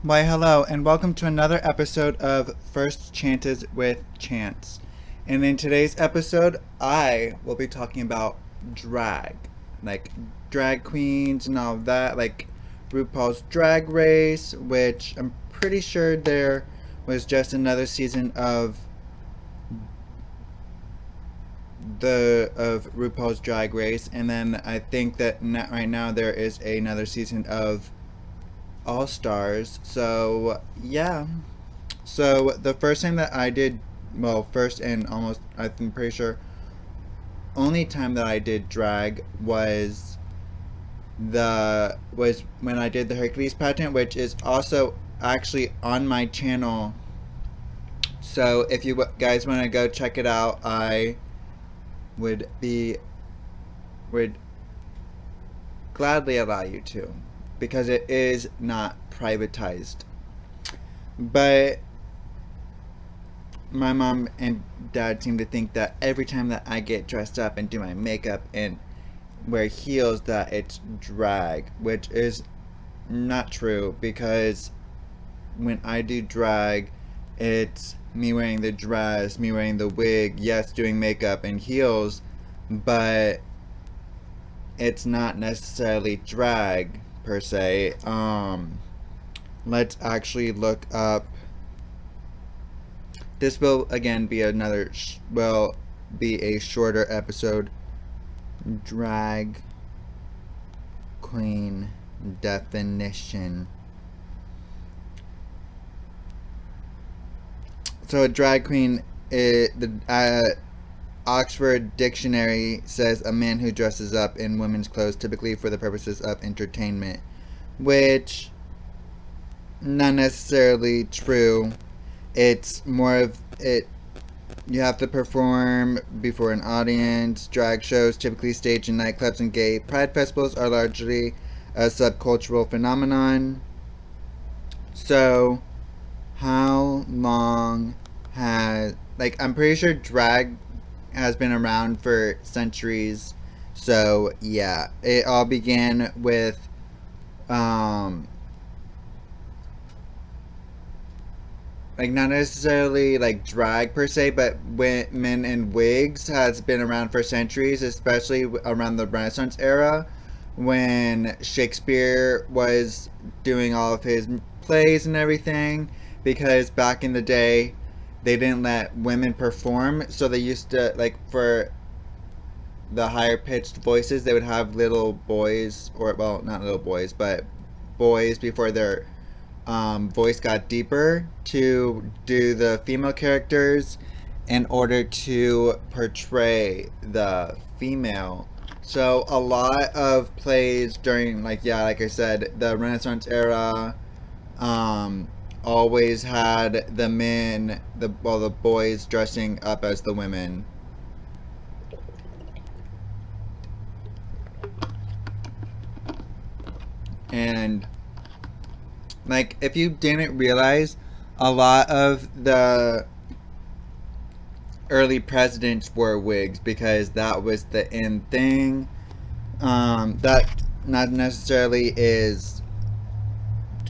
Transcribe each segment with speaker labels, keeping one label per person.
Speaker 1: Why, hello, and welcome to another episode of First Chances with Chance. And in today's episode, I will be talking about drag. Like drag queens and all of that, like RuPaul's Drag Race, which I'm pretty sure there was just another season of RuPaul's Drag Race, and then I think that right now there is another season of All Stars. So yeah. So the first time that I did, well, first and almost, I'm pretty sure, only time that I did drag was when I did the Hercules pageant, which is also actually on my channel. So if you guys want to go check it out, I would be would gladly allow you to, because it is not privatized. But my mom and dad seem to think that every time that I get dressed up and do my makeup and wear heels that it's drag, which is not true, because when I do drag, it's me wearing the dress, me wearing the wig, yes, doing makeup and heels, but it's not necessarily drag per se. Let's actually look up. This will again be be a shorter episode. Drag queen definition. So a drag queen, the Oxford Dictionary says a man who dresses up in women's clothes typically for the purposes of entertainment, which not necessarily true. It's more of it. You have to perform before an audience. Drag shows, typically staged in nightclubs and gay pride festivals, are largely a subcultural phenomenon. So, how long I'm pretty sure drag has been around for centuries. So, yeah, it all began with not necessarily like drag per se, but women in wigs has been around for centuries, especially around the Renaissance era when Shakespeare was doing all of his plays and everything. Because back in the day, they didn't let women perform, so they used to, like, for the higher pitched voices, they would have little boys, or, well, not little boys, but boys before their voice got deeper to do the female characters in order to portray the female. So a lot of plays during, like I said, the Renaissance era, always had the boys dressing up as the women. And like, if you didn't realize, a lot of the early presidents wore wigs because that was the in thing. That not necessarily is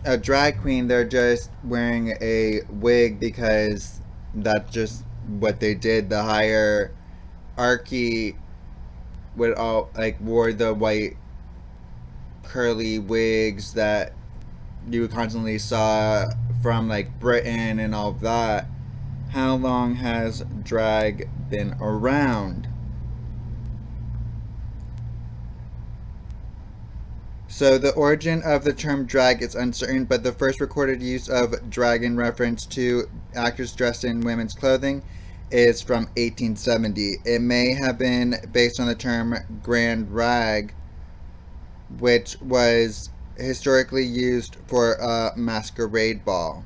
Speaker 1: a drag queen. They're just wearing a wig because that's just what they did. The hierarchy would all wore the white curly wigs that you constantly saw from like Britain and all of that. How long has drag been around? So the origin of the term drag is uncertain, but the first recorded use of drag in reference to actors dressed in women's clothing is from 1870. It may have been based on the term grand rag, which was historically used for a masquerade ball.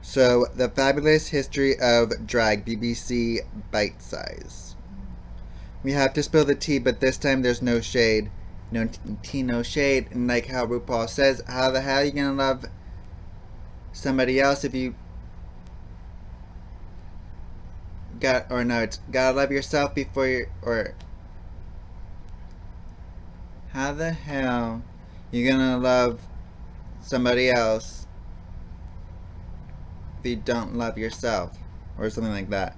Speaker 1: So, the fabulous history of drag, BBC Bite Size. We have to spill the tea, but this time there's no shade. No tea, no shade. And like how RuPaul says, how the hell are you gonna love somebody else if you it's gotta love yourself before or how the hell you gonna love somebody else if you don't love yourself, or something like that.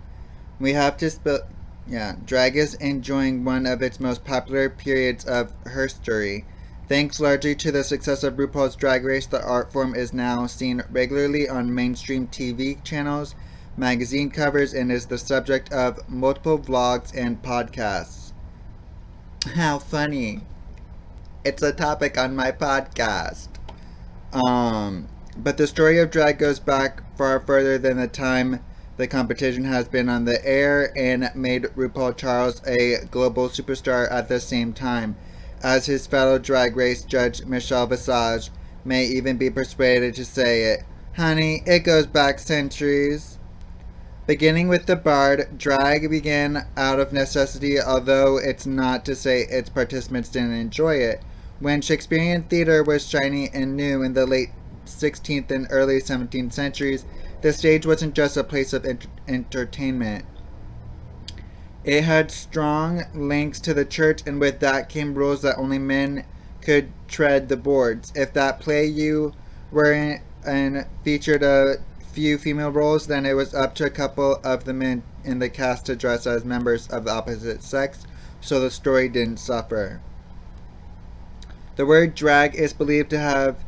Speaker 1: We have to spill. Yeah, drag is enjoying one of its most popular periods of history. Thanks largely to the success of RuPaul's Drag Race, the art form is now seen regularly on mainstream TV channels, magazine covers, and is the subject of multiple vlogs and podcasts. How funny! It's a topic on my podcast. But the story of drag goes back far further than the time the competition has been on the air and made RuPaul Charles a global superstar at the same time, as his fellow drag race judge Michelle Visage may even be persuaded to say it. Honey, it goes back centuries. Beginning with the Bard, drag began out of necessity, although it's not to say its participants didn't enjoy it. When Shakespearean theater was shiny and new in the late 16th and early 17th centuries, the stage wasn't just a place of entertainment. It had strong links to the church, and with that came rules that only men could tread the boards. If that play you were in and featured a few female roles, then it was up to a couple of the men in the cast to dress as members of the opposite sex, so the story didn't suffer. The word drag is believed to have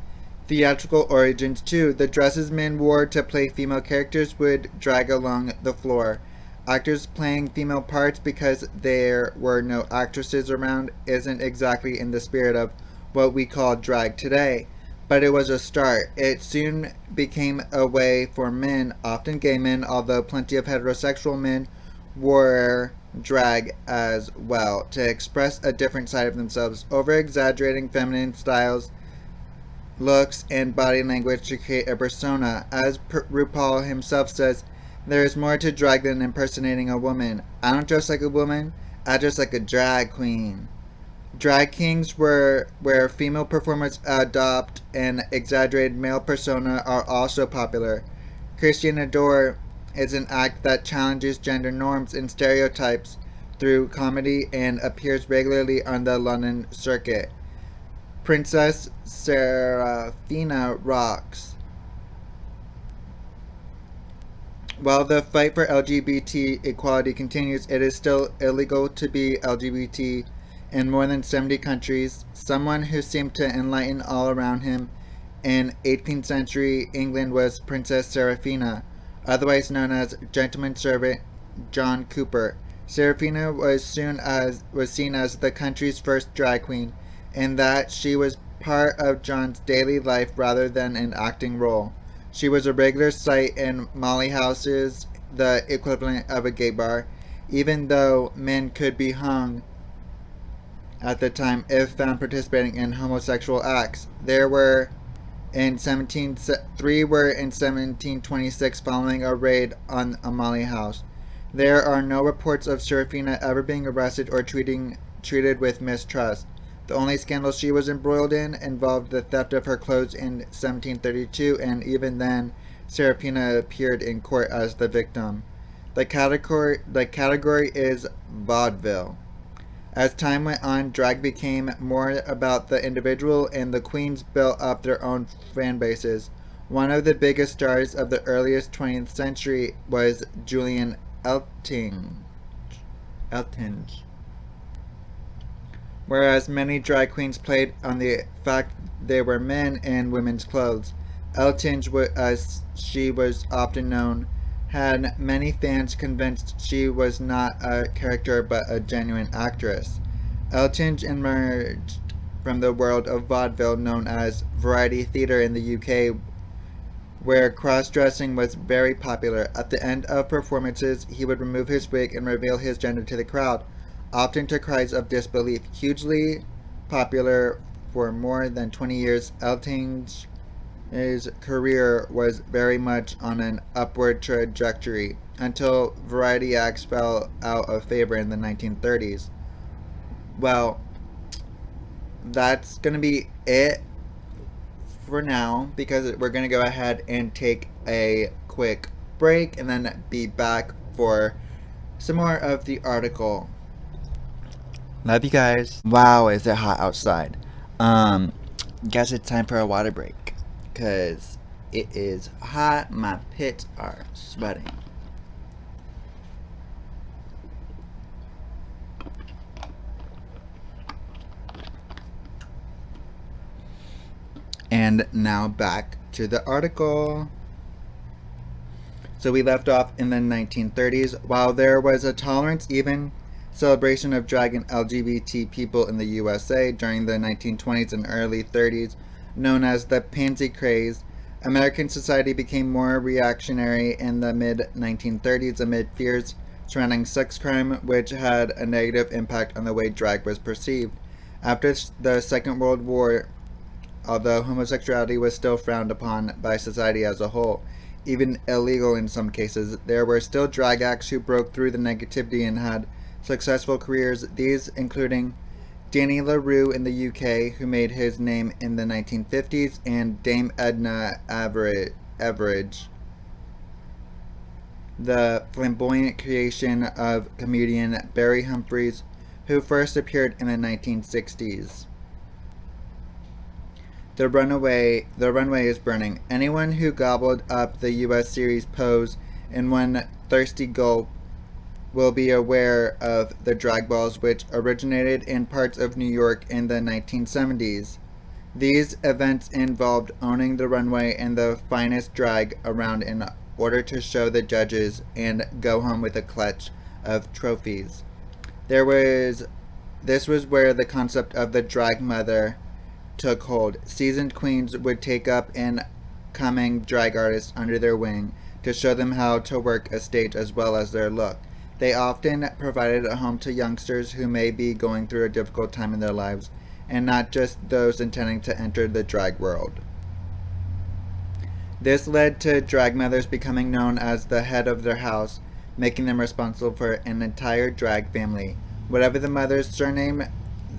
Speaker 1: theatrical origins too. The dresses men wore to play female characters would drag along the floor. Actors playing female parts because there were no actresses around isn't exactly in the spirit of what we call drag today, but it was a start. It soon became a way for men, often gay men, although plenty of heterosexual men wore drag as well, to express a different side of themselves, over exaggerating feminine styles, looks, and body language to create a persona. As RuPaul himself says, there is more to drag than impersonating a woman. I don't dress like a woman, I dress like a drag queen. Drag kings, where female performers adopt an exaggerated male persona, are also popular. Christian Adore is an act that challenges gender norms and stereotypes through comedy and appears regularly on the London circuit. Princess Serafina rocks. While the fight for LGBT equality continues, it is still illegal to be LGBT in more than 70 countries. Someone who seemed to enlighten all around him in 18th century England was Princess Serafina, otherwise known as gentleman servant John Cooper. Serafina was seen as the country's first drag queen, in that she was part of John's daily life rather than an acting role. She was a regular sight in Molly houses, the equivalent of a gay bar, even though men could be hung at the time if found participating in homosexual acts. There were in 1726 following a raid on a Molly house. There are no reports of Serafina ever being arrested or treated with mistrust. The only scandal she was embroiled in involved the theft of her clothes in 1732, and even then, Serafina appeared in court as the victim. The category is vaudeville. As time went on, drag became more about the individual, and the queens built up their own fan bases. One of the biggest stars of the earliest 20th century was Julian Eltinge. Whereas many drag queens played on the fact they were men in women's clothes. Eltinge, as she was often known, had many fans convinced she was not a character but a genuine actress. Eltinge emerged from the world of vaudeville known as variety theatre in the UK, where cross-dressing was very popular. At the end of performances, he would remove his wig and reveal his gender to the crowd, often to cries of disbelief. Hugely popular for more than 20 years, Eltinge's career was very much on an upward trajectory until variety acts fell out of favor in the 1930s. Well, that's going to be it for now, because we're going to go ahead and take a quick break and then be back for some more of the article. Love you guys. Wow, is it hot outside. Guess it's time for a water break, because It is hot. My pits are sweating. And now back to the article. So we left off in the 1930s. While there was a tolerance, even celebration of drag and LGBT people in the USA during the 1920s and early 30s, known as the pansy craze, American society became more reactionary in the mid 1930s amid fears surrounding sex crime, which had a negative impact on the way drag was perceived. After the Second World War, although homosexuality was still frowned upon by society as a whole, even illegal in some cases, there were still drag acts who broke through the negativity and had successful careers, these including Danny LaRue in the UK, who made his name in the 1950s, and Dame Edna Everage, the flamboyant creation of comedian Barry Humphries, who first appeared in the 1960s. The runway is burning. Anyone who gobbled up the US series Pose in one thirsty gulp will be aware of the drag balls, which originated in parts of New York in the 1970s. These events involved owning the runway and the finest drag around in order to show the judges and go home with a clutch of trophies. This was where the concept of the drag mother took hold. Seasoned queens would take up incoming drag artists under their wing to show them how to work a stage as well as their look. They often provided a home to youngsters who may be going through a difficult time in their lives, and not just those intending to enter the drag world. This led to drag mothers becoming known as the head of their house, making them responsible for an entire drag family. Whatever the mother's surname,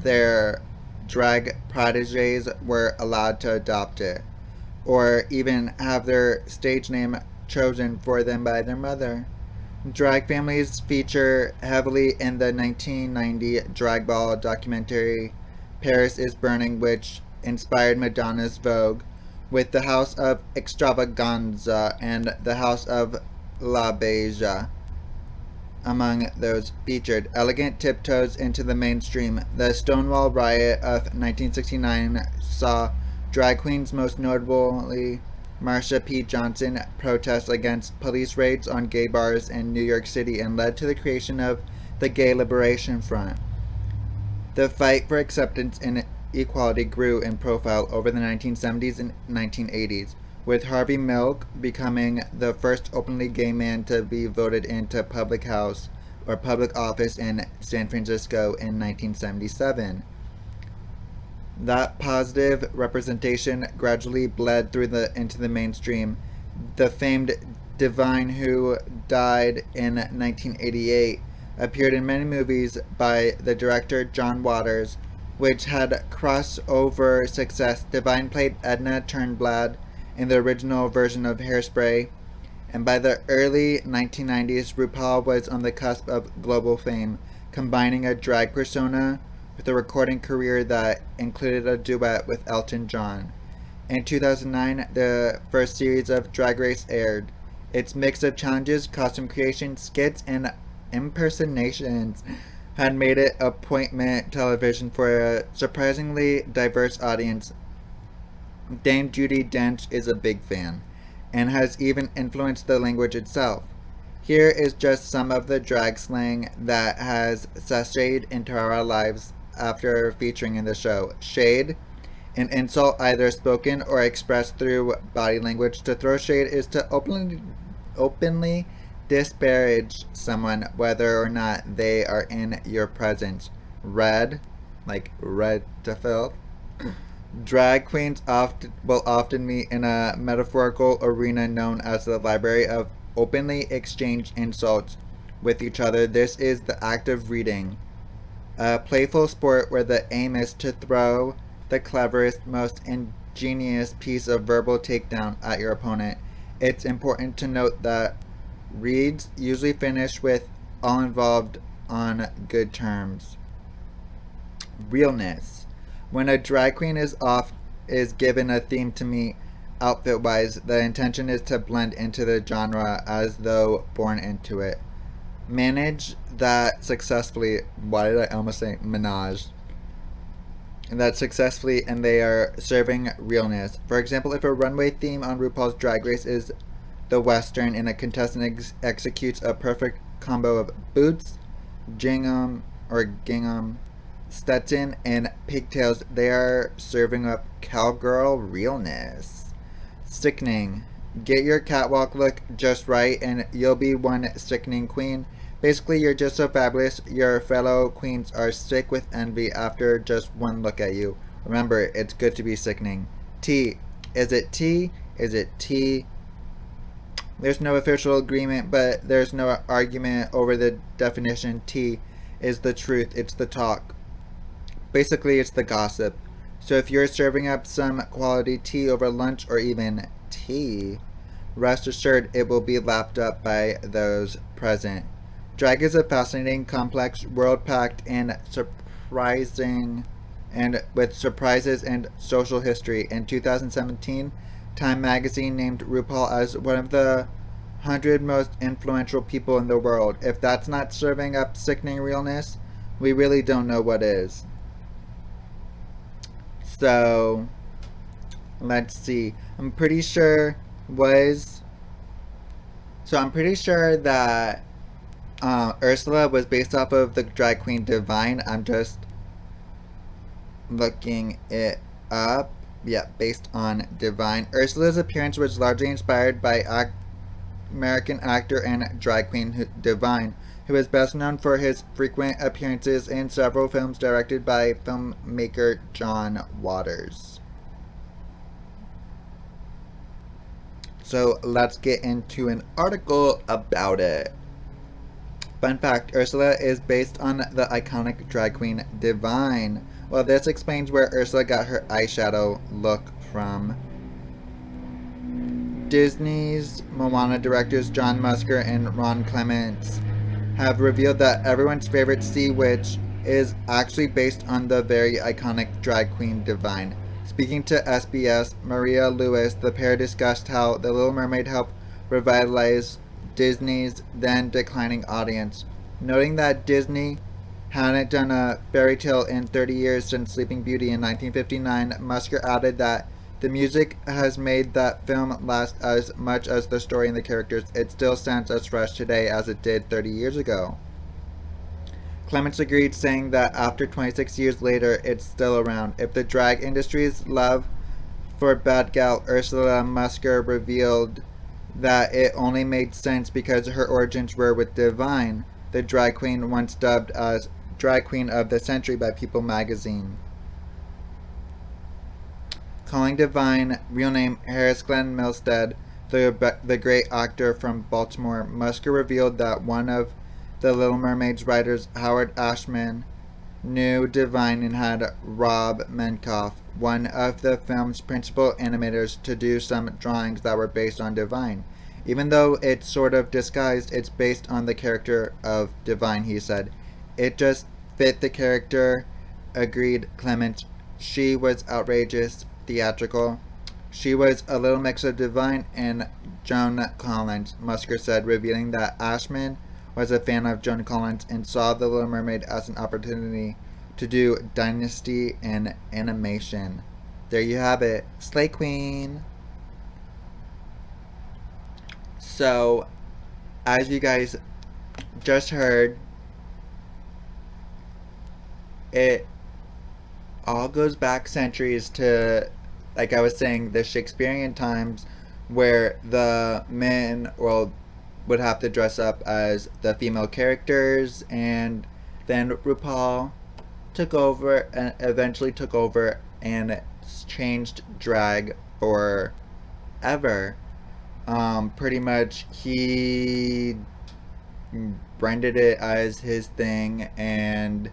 Speaker 1: their drag proteges were allowed to adopt it, or even have their stage name chosen for them by their mother. Drag families feature heavily in the 1990 drag ball documentary Paris is Burning, which inspired Madonna's Vogue, with the House of Extravaganza and the House of La Beja among those featured. Elegant tiptoes into the mainstream. The Stonewall Riot of 1969 saw drag queens, most notably Marsha P. Johnson, protest against police raids on gay bars in New York City and led to the creation of the Gay Liberation Front. The fight for acceptance and equality grew in profile over the 1970s and 1980s, with Harvey Milk becoming the first openly gay man to be voted into public house or public office in San Francisco in 1977. That positive representation gradually bled into the mainstream. The famed Divine, who died in 1988, appeared in many movies by the director John Waters, which had crossover success. Divine played Edna Turnblad in the original version of Hairspray, and by the early 1990s, RuPaul was on the cusp of global fame, combining a drag persona with a recording career that included a duet with Elton John. In 2009, the first series of Drag Race aired. Its mix of challenges, costume creation, skits, and impersonations had made it appointment television for a surprisingly diverse audience. Dame Judi Dench is a big fan, and has even influenced the language itself. Here is just some of the drag slang that has sashayed into our lives after featuring in the show. Shade, an insult either spoken or expressed through body language. To throw shade is to openly disparage someone whether or not they are in your presence. Red, like red to filth. Drag queens will often meet in a metaphorical arena known as the library of openly exchange insults with each other. This is the act of reading, a playful sport where the aim is to throw the cleverest, most ingenious piece of verbal takedown at your opponent. It's important to note that reads usually finish with all involved on good terms. Realness. When a drag queen is given a theme to meet, outfit wise, the intention is to blend into the genre as though born into it. Manage that successfully. Why did I almost say menage? That successfully, and they are serving realness. For example, if a runway theme on RuPaul's Drag Race is the Western and a contestant executes a perfect combo of boots, gingham, Stetson, and pigtails, they are serving up cowgirl realness. Sickening. Get your catwalk look just right, and you'll be one sickening queen. Basically, you're just so fabulous, your fellow queens are sick with envy after just one look at you. Remember, it's good to be sickening. T. Is it T? Is it T? There's no official agreement, but there's no argument over the definition. Tea is the truth, it's the talk. Basically, it's the gossip. So if you're serving up some quality tea over lunch or even tea, rest assured it will be lapped up by those present. Drag is a fascinating, complex world packed and surprising and with surprises and social history. In 2017, Time magazine named RuPaul as one of the 100 most influential people in the world. If that's not serving up sickening realness, we really don't know what is. So, let's see. I'm pretty sure that Ursula was based off of the drag queen Divine. I'm just looking it up. Yeah, based on Divine. Ursula's appearance was largely inspired by American actor and drag queen Divine, who is best known for his frequent appearances in several films directed by filmmaker John Waters. So let's get into an article about it. Fun fact, Ursula is based on the iconic drag queen Divine. Well, this explains where Ursula got her eyeshadow look from. Disney's Moana directors John Musker and Ron Clements have revealed that everyone's favorite sea witch is actually based on the very iconic drag queen Divine. Speaking to SBS, Maria Lewis, the pair discussed how The Little Mermaid helped revitalize Disney's then declining audience, noting that Disney hadn't done a fairy tale in 30 years since Sleeping Beauty in 1959. Musker added that the music has made that film last as much as the story and the characters. It still sounds as fresh today as it did 30 years ago. Clements agreed, saying that after 26 years later, it's still around. If the drag industry's love for bad gal Ursula Musker revealed that it only made sense because her origins were with Divine, the drag queen once dubbed as Drag Queen of the Century by People magazine. Calling Divine real name Harris Glenn Milstead, the great actor from Baltimore, Musker revealed that one of the Little Mermaid's writers, Howard Ashman, knew Divine and had Rob Menkoff, one of the film's principal animators, to do some drawings that were based on Divine. Even though it's sort of disguised, it's based on the character of Divine, he said. It just fit the character, agreed Clements. She was outrageous, theatrical. She was a little mix of Divine and Joan Collins, Musker said, revealing that Ashman was a fan of Joan Collins and saw The Little Mermaid as an opportunity to do Dynasty in animation. There you have it. Slay Queen. So, as you guys just heard, it all goes back centuries to, like I was saying, the Shakespearean times where the men would have to dress up as the female characters, and then RuPaul took over and eventually took over and changed drag forever. Pretty much he branded it as his thing and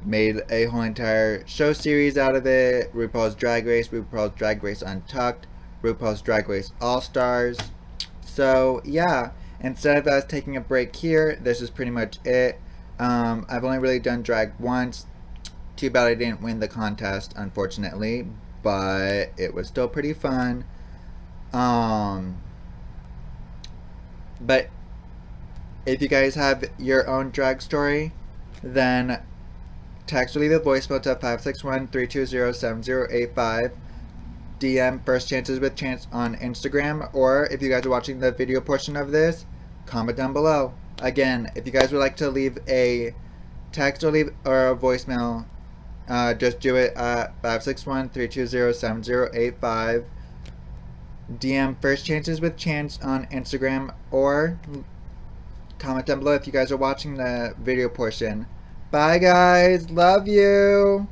Speaker 1: made a whole entire show series out of it. RuPaul's Drag Race Untucked, RuPaul's Drag Race All Stars. So yeah, instead of us taking a break here, this is pretty much it. I've only really done drag once. Too bad I didn't win the contest, unfortunately. but it was still pretty fun. Um, but if you guys have your own drag story, then text or leave a voicemail to 561-320-7085. DM First Chances with Chance on Instagram, or if you guys are watching the video portion of this, comment down below. Again, if you guys would like to leave a text or a voicemail, just do it at 561-320-7085. DM First Chances with Chance on Instagram, or comment down below if you guys are watching the video portion. Bye guys, love you!